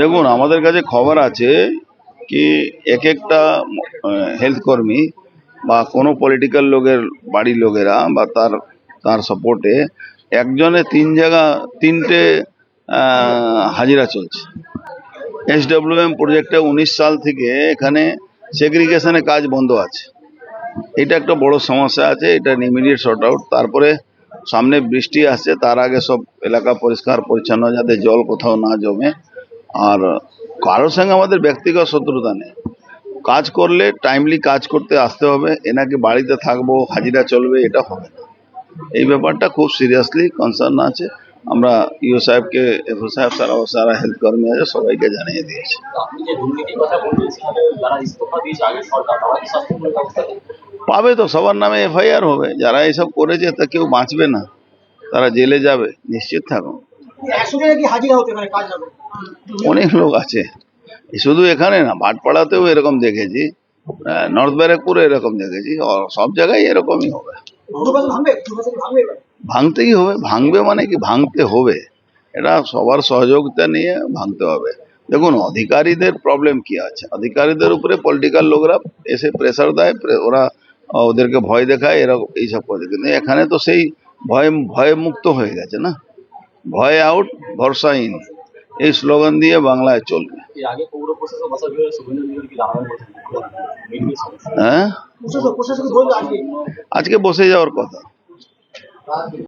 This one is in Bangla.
দেখুন, আমাদের কাছে খবর আছে কি এক একটা হেলথ কর্মী বা কোনো পলিটিক্যাল লোকের বাড়ির লোকেরা বা তার তার সাপোর্টে একজনে তিনটে হাজিরা চলছে। SWM প্রজেক্টে 19 সাল থেকে এখানে সেগ্রিগেশনের কাজ বন্ধ আছে। এটা একটা বড় সমস্যা আছে, এটা ইমিডিয়েট শর্ট আউট। তারপরে সামনে বৃষ্টি আসছে, তার আগে সব এলাকা পরিষ্কার পরিচ্ছন্ন যাতে জল কোথাও না জমে। আর কারোর সঙ্গে আমাদের ব্যক্তিগত শত্রুতা নেই। কাজ করলে টাইমলি কাজ করতে আসতে হবে, এনাকে বাড়িতে থাকবো হাজিরা চলবে এটা হবে না। এই ব্যাপারটা খুব সিরিয়াসলি কনসার্ন আছে। আমরা ইও সাহেবকে, এফও সাহেব, সারা হেলথ কর্মী আছে, সবাইকে জানিয়ে দিয়েছি। পাবে তো, সবার নামে FIR হবে। যারা এসব করেছে তা কেউ বাঁচবে না, তারা জেলে যাবে, নিশ্চিত থাকুন। অনেক লোক আছে, শুধু এখানে না, ভাটপাড়াতেও এরকম দেখেছি, নর্থ ব্যারাকপুরে এরকম দেখেছি, সব জায়গায় এরকমই হবে। ভাঙতেই হবে, ভাঙবে মানে কি, ভাঙতে হবে। এটা সবার সহযোগিতা নিয়ে ভাঙতে হবে। দেখুন, অধিকারীদের প্রবলেম কি আছে, অধিকারীদের উপরে পলিটিক্যাল লোকরা এসে প্রেসার দেয়, ওরা ওদেরকে ভয় দেখায়, এরকম এইসব করে। কিন্তু এখানে তো সেই ভয়ে মুক্ত হয়ে গেছে না, ভয় আউট ভরসা ইন, এই স্লোগান দিয়ে বাংলায় চলবে। হ্যাঁ, আজকে বসে যাওয়ার কথা।